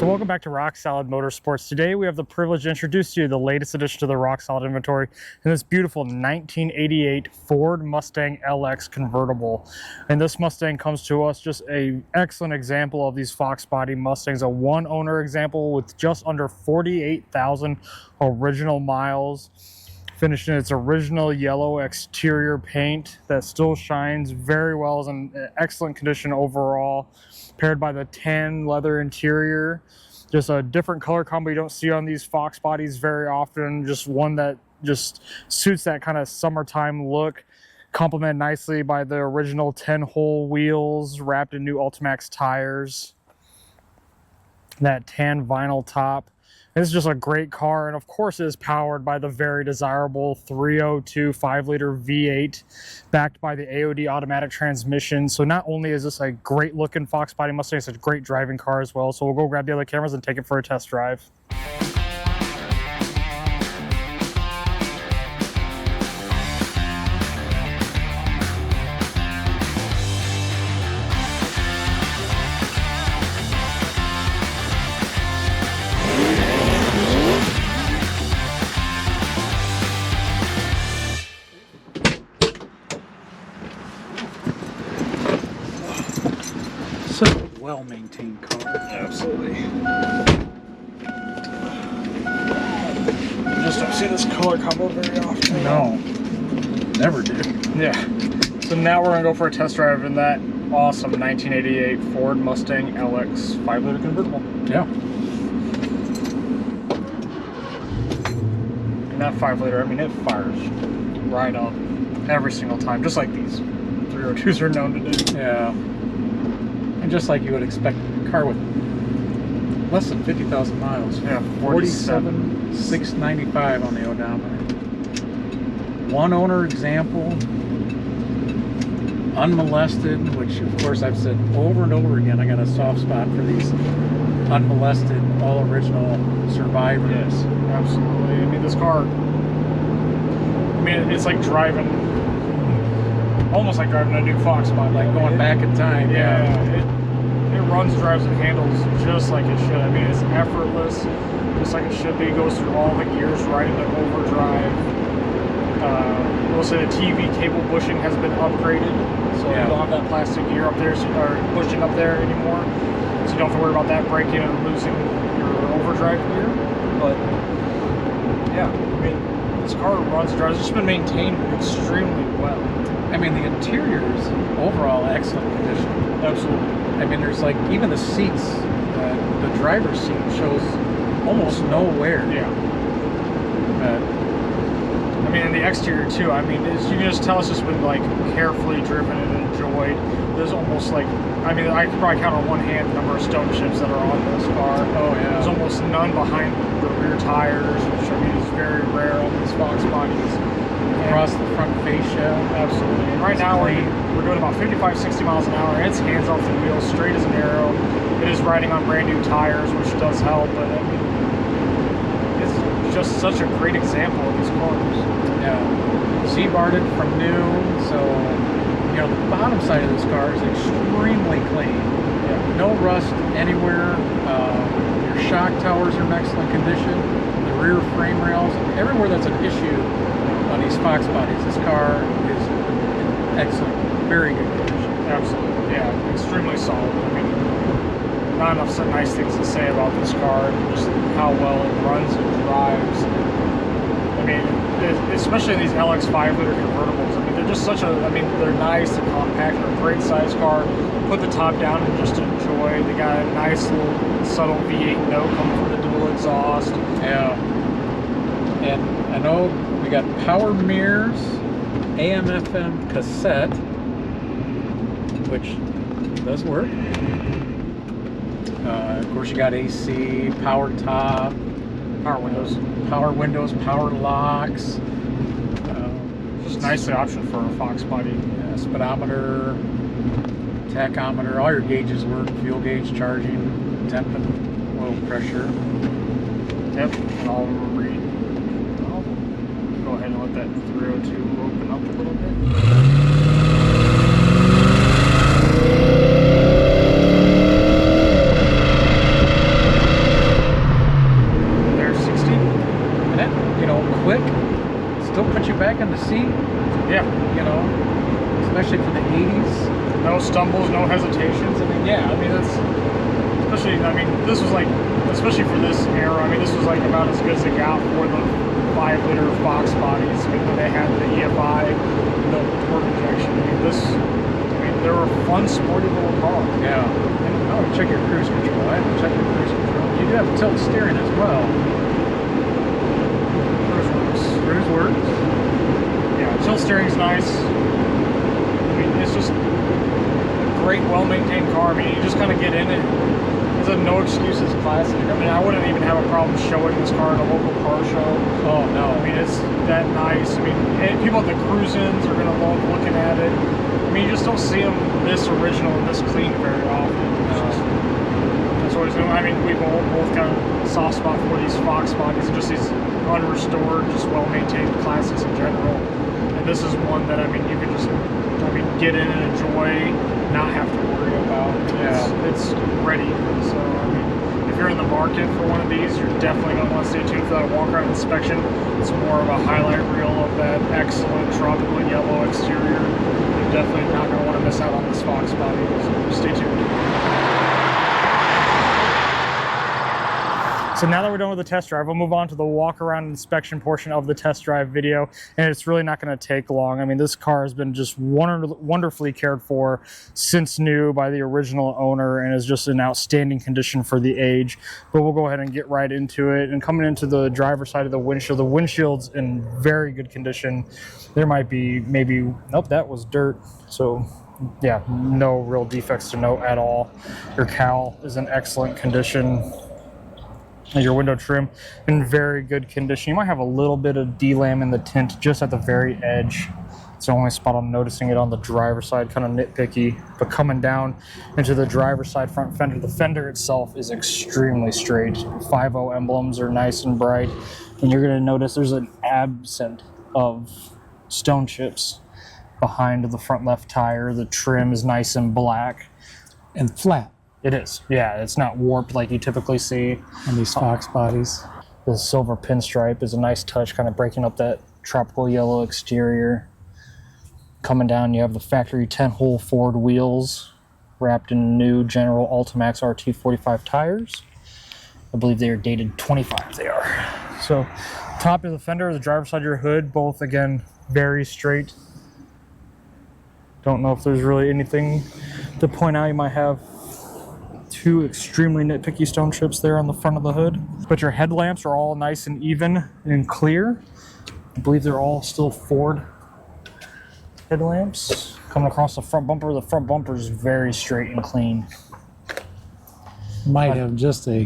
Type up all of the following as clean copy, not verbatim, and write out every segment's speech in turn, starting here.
So welcome back to Rock Solid Motorsports. Today we have the privilege to introduce you to the latest addition to the Rock Solid inventory in this beautiful 1988 Ford Mustang LX convertible. And this Mustang comes to us just an excellent example of these Fox body Mustangs, a one owner example with just under 48,000 original miles. Finished in its original yellow exterior paint that still shines very well, is in excellent condition overall, paired by the tan leather interior. Just a different color combo you don't see on these Fox bodies very often, just one that just suits that kind of summertime look, complemented nicely by the original 10-hole wheels wrapped in new Ultimax tires, that tan vinyl top. This is just a great car, and of course it is powered by the very desirable 302 5-liter V8 backed by the AOD automatic transmission. So not only is this a great looking Fox body Mustang, it's a great driving car as well. So we'll go grab the other cameras and take it for a test drive. Such a well-maintained car. Absolutely. Just don't see this color combo very often. No, never did. Yeah. So now we're gonna go for a test drive in that awesome 1988 Ford Mustang LX 5-liter convertible. Yeah. And that 5-liter, I mean, it fires right up every single time, just like these 302s are known to do. Yeah. And just like you would expect a car with less than 50,000 miles. Yeah, 47,695 on the odometer. One owner example, unmolested, which of course I've said over and over again, I got a soft spot for these unmolested, all original survivors. Yes, absolutely. I mean, this car, I mean, it's like driving, almost like driving a new Fox body. Like going back in time. Yeah, it runs, drives, and handles just like it should. I mean, it's effortless, just like it should be. It goes through all the gears right into overdrive. We'll say the TV cable bushing has been upgraded, so you don't have that plastic gear up there, or bushing up there anymore. So you don't have to worry about that breaking and losing your overdrive gear. But yeah, I mean, this car runs and drives. It's just been maintained extremely well. I mean, the interior's overall excellent condition. Absolutely. I mean, there's like, even the seats, the driver's seat shows almost no wear. Yeah. I mean, in the exterior too, I mean, you can just tell it's just been like carefully driven and enjoyed. There's almost like, I mean, I could probably count on one hand the number of stone chips that are on this car. Oh yeah. There's almost none behind the rear tires, which I mean is very rare on these Fox bodies. Across the front fascia. Absolutely. And right now we're doing about 55, 60 miles an hour. It's hands off the wheel, straight as an arrow. It is riding on brand new tires, which does help, but I mean, it's just such a great example of these cars. Yeah. C-barred from new, so you know, the bottom side of this car is extremely clean. Yeah. No rust anywhere. Your shock towers are in excellent condition. The rear frame rails, everywhere that's an issue on these Fox bodies, this car is in excellent, very good condition. Absolutely, yeah, extremely solid. I mean, not enough nice things to say about this car, just how well it runs and drives. I mean, especially in these LX 5-liter convertibles, I mean, they're just such a, I mean, they're nice, they're compact, they're a great size car. Put the top down and just enjoy. They got a nice little subtle V8 note coming from the dual exhaust. Yeah. And I know we got power mirrors, AM/FM cassette, which does work. Of course, you got AC, power top, Power windows. Power locks. Just nicely optioned for a Fox body. Yeah, speedometer, tachometer, all your gauges work, fuel gauge, charging, temp and oil pressure. Yep, and I'll read. I'll go ahead and let that 302 open up a little bit. you know, quick, still put you back in the seat. Yeah. You know, especially for the 80s. No stumbles, no hesitations. I mean, yeah, I mean, that's, especially, I mean, this was like, especially for this era, I mean, this was like about as good as it got for the 5-liter Fox bodies. I mean, when they had the EFI, the torque injection. I mean, they were a fun, sporty little car. Yeah. And oh, check your cruise control. I haven't checked your cruise control. You do have tilt steering as well. Cruise works. Cruise works. Yeah, tilt steering's nice. I mean, it's just a great, well-maintained car. I mean, you just kind of get in it. It's a no excuses classic. I mean, I wouldn't even have a problem showing this car at a local car show. Oh no. I mean, it's that nice. I mean, people at the cruise-ins are gonna love looking at it. I mean, you just don't see them this original and this clean very often. That's always new. I mean, we've all both got a soft spot for these Fox bodies and just these unrestored, just well-maintained classics in general. And this is one that, I mean, you can just, I mean, get in and enjoy, not have to worry about. Yeah. It's ready. So, I mean, if you're in the market for one of these, you're definitely going to want to stay tuned for that walk-around inspection. It's more of a highlight reel of that excellent tropical yellow exterior. You're definitely not going to want to miss out on this Fox body. So stay tuned. So now that we're done with the test drive, we'll move on to the walk-around inspection portion of the test drive video, and it's really not going to take long. I mean, this car has been just wonderfully cared for since new by the original owner and is just in outstanding condition for the age. But we'll go ahead and get right into it. And coming into the driver's side of the windshield's in very good condition. There might be maybe, nope, that was dirt. So yeah, no real defects to note at all. Your cowl is in excellent condition. Your window trim in very good condition. You might have a little bit of delam in the tint just at the very edge. It's the only spot I'm noticing it on the driver's side, kind of nitpicky. But coming down into the driver's side front fender, the fender itself is extremely straight. 5.0 emblems are nice and bright. And you're gonna notice there's an absence of stone chips behind the front left tire. The trim is nice and black. And flat. It is, yeah. It's not warped like you typically see on these Fox bodies. The silver pinstripe is a nice touch, kind of breaking up that tropical yellow exterior. Coming down, you have the factory 10-hole Ford wheels wrapped in new General Ultimax RT45 tires. I believe they are dated 25, they are. So, top of the fender, the driver's side of your hood, both, again, very straight. Don't know if there's really anything to point out. You might have two extremely nitpicky stone chips there on the front of the hood. But your headlamps are all nice and even and clear. I believe they're all still Ford headlamps. Coming across the front bumper is very straight and clean. Might have just a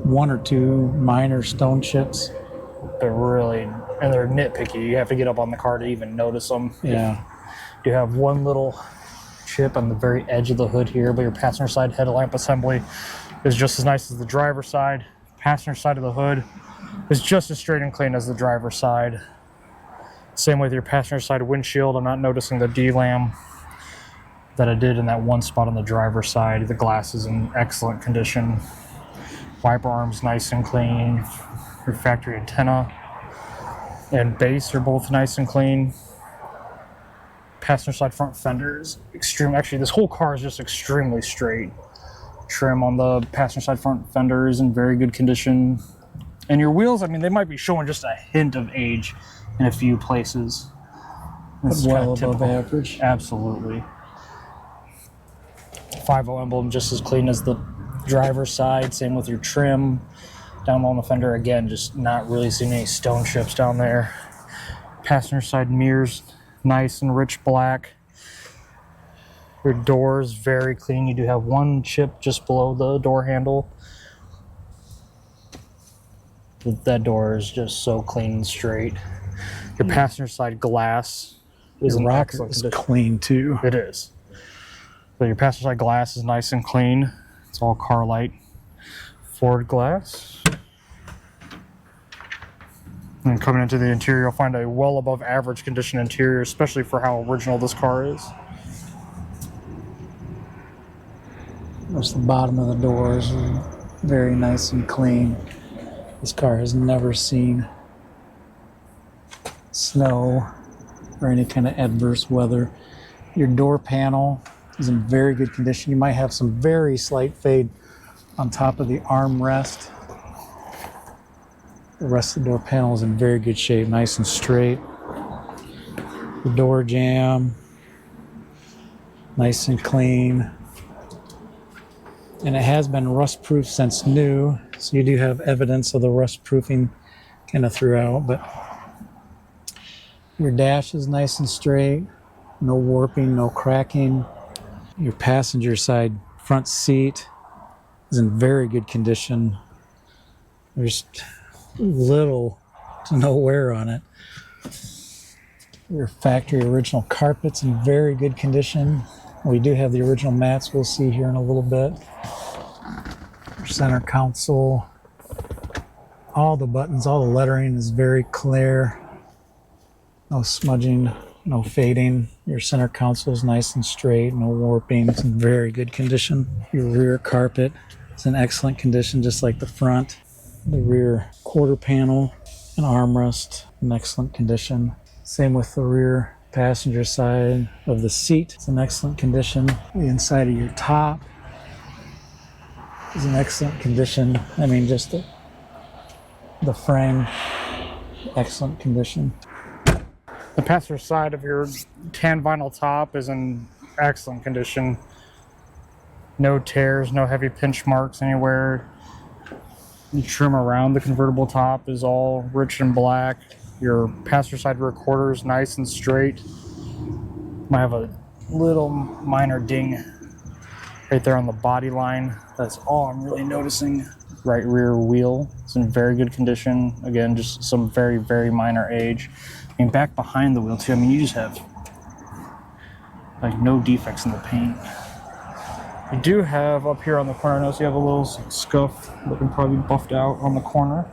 one or two minor stone chips. They're really, and they're nitpicky. You have to get up on the car to even notice them. Yeah. You have one little chip on the very edge of the hood here, but your passenger side headlamp assembly is just as nice as the driver's side. Passenger side of the hood is just as straight and clean as the driver's side. Same with your passenger side windshield. I'm not noticing the delam that I did in that one spot on the driver's side. The glass is in excellent condition. Wiper arms nice and clean. Your factory antenna and base are both nice and clean. Passenger side front fender is extreme. Actually, this whole car is just extremely straight. Trim on the passenger side front fender is in very good condition. And your wheels, I mean, they might be showing just a hint of age in a few places. It's well above average. Absolutely. 5.0 emblem just as clean as the driver's side. Same with your trim. Down on the fender, again, just not really seeing any stone chips down there. Passenger side mirrors, nice and rich black. Your doors very clean. You do have one chip just below the door handle. That door is just so clean and straight. Your passenger side glass is in rocker is clean too. It is. So your passenger side glass is nice and clean. It's all Carlite Ford glass. And coming into the interior, you'll find a well above average condition interior, especially for how original this car is. There's the bottom of the doors are very nice and clean. This car has never seen snow or any kind of adverse weather. Your door panel is in very good condition. You might have some very slight fade on top of the armrest. The rest of the door panel is in very good shape, nice and straight. The door jamb, nice and clean. And it has been rust-proof since new, so you do have evidence of the rust-proofing kind of throughout, but your dash is nice and straight, no warping, no cracking. Your passenger side front seat is in very good condition. There's little to no wear on it. Your factory original carpet's in very good condition. We do have the original mats we'll see here in a little bit. Your center console, all the buttons, all the lettering is very clear. No smudging, no fading. Your center console is nice and straight, no warping. It's in very good condition. Your rear carpet is in excellent condition, just like the front. The rear quarter panel and armrest in excellent condition. Same with the rear passenger side of the seat. It's in excellent condition. The inside of your top is in excellent condition. I mean, just the frame, excellent condition. The passenger side of your tan vinyl top is in excellent condition. No tears, no heavy pinch marks anywhere. The trim around the convertible top is all rich and black. Your passenger side rear quarter is nice and straight. Might have a little minor ding right there on the body line. That's all I'm really noticing. Right rear wheel is in very good condition. Again, just some very, very minor age. I mean, back behind the wheel too, I mean, you just have like no defects in the paint. You do have up here on the corner, I notice you have a little scuff that can probably be buffed out on the corner.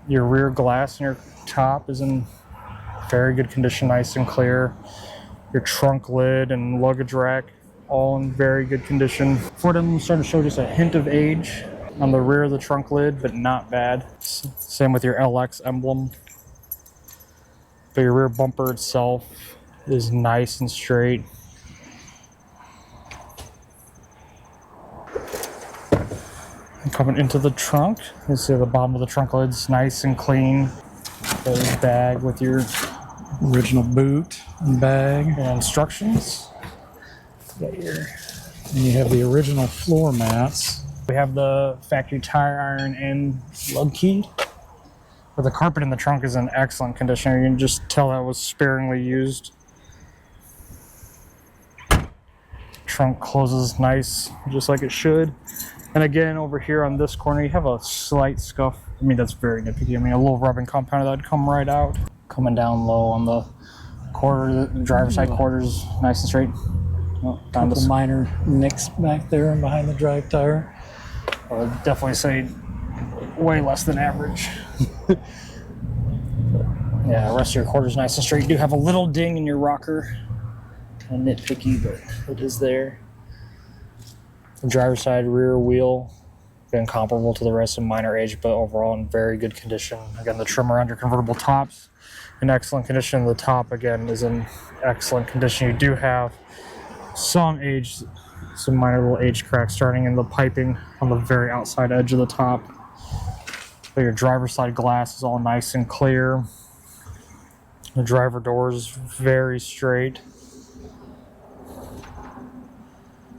Your rear glass and your top is in very good condition, nice and clear. Your trunk lid and luggage rack, all in very good condition. Ford emblem's starting to show just a hint of age on the rear of the trunk lid, but not bad. Same with your LX emblem. But your rear bumper itself is nice and straight. And coming into the trunk, you see the bottom of the trunk lid's nice and clean. There's a bag with your Original boot and bag. and instructions. And you have the original floor mats. We have the factory tire iron and lug key. But the carpet in the trunk is in excellent condition. You can just tell that was sparingly used. Trunk closes nice, just like it should. And again, over here on this corner, you have a slight scuff. I mean, that's very nitpicky. I mean, a little rubbing compound that'd come right out. Coming down low on the quarter, the driver's side quarters, nice and straight. Oh, down Couple minor nicks back there and behind the drive tire. I would definitely say way less than average. Yeah, the rest of your quarters nice and straight. You do have a little ding in your rocker. Kind of nitpicky, but it is there. The driver's side rear wheel, again, comparable to the rest of minor age, but overall in very good condition. Again, the trim around your convertible tops in excellent condition. The top, again, is in excellent condition. You do have some age, some minor little age cracks starting in the piping on the very outside edge of the top. But your driver's side glass is all nice and clear. The driver door is very straight.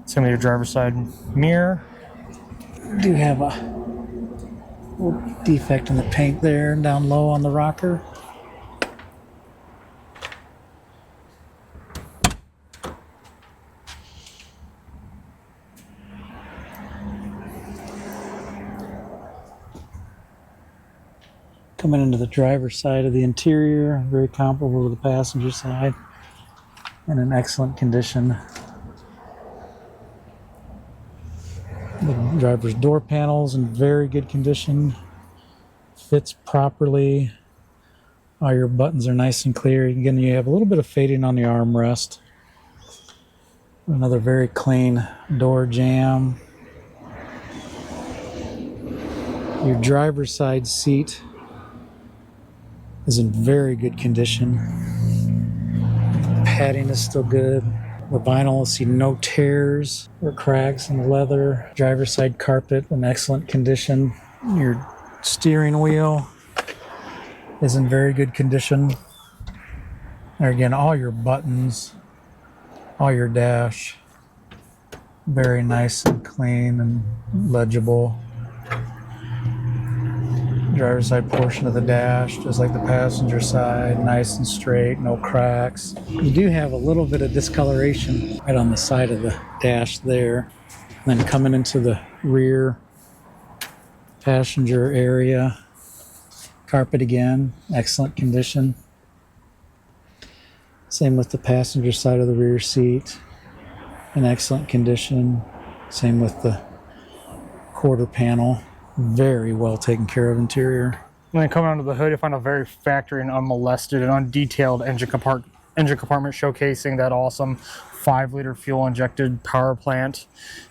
Same with your driver's side mirror. You do have a little defect in the paint there down low on the rocker. Coming into the driver's side of the interior, very comparable to the passenger side, and in excellent condition. The driver's door panels in very good condition, fits properly. All your buttons are nice and clear. Again, you have a little bit of fading on the armrest. Another very clean door jamb. Your driver's side seat is in very good condition. Padding is still good. The vinyl, see no tears or cracks in the leather. Driver's side carpet in excellent condition. Your steering wheel is in very good condition. There again, all your buttons, all your dash, very nice and clean and legible. Driver's side portion of the dash, just like the passenger side, nice and straight, no cracks. You do have a little bit of discoloration right on the side of the dash there. And then coming into the rear passenger area, carpet again, excellent condition. Same with the passenger side of the rear seat, in excellent condition. Same with the quarter panel. Very well taken care of interior. And then coming under the hood, you find a very factory and unmolested and undetailed engine compartment showcasing that awesome 5-liter fuel-injected power plant.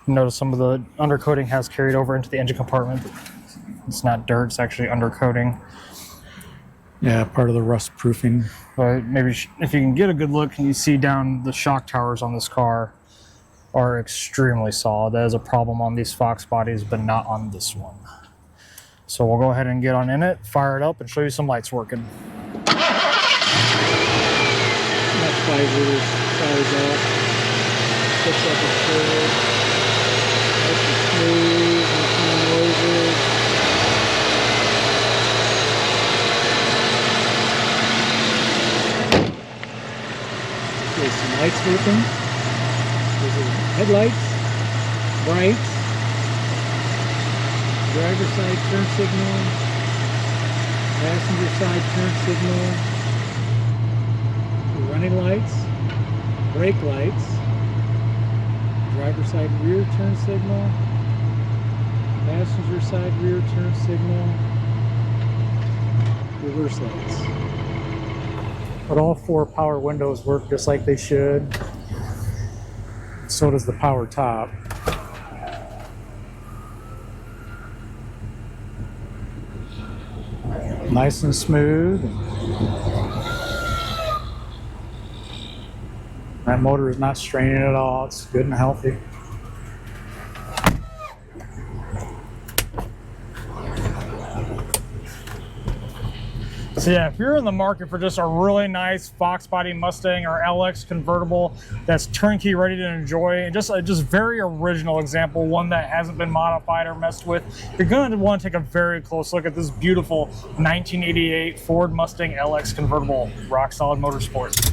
You notice some of the undercoating has carried over into the engine compartment. It's not dirt, it's actually undercoating. Yeah, part of the rust proofing. But maybe if you can get a good look and you see down, the shock towers on this car are extremely solid. That is a problem on these Fox bodies, but not on this one. So we'll go ahead and get on in it, fire it up, and show you some lights working. That 5 liters fires up. Picks up the curve. Nice and smooth, no noises. Okay, some lights working. These are headlights, brights, driver's side turn signal, passenger side turn signal, running lights, brake lights, driver's side rear turn signal, passenger side rear turn signal, reverse lights. But all 4 power windows work just like they should. So does the power top. Nice and smooth. That motor is not straining at all. It's good and healthy. So yeah, if you're in the market for just a really nice Fox body Mustang or LX convertible that's turnkey, ready to enjoy, and just very original example, one that hasn't been modified or messed with, you're going to want to take a very close look at this beautiful 1988 Ford Mustang LX convertible. Rock solid motorsports.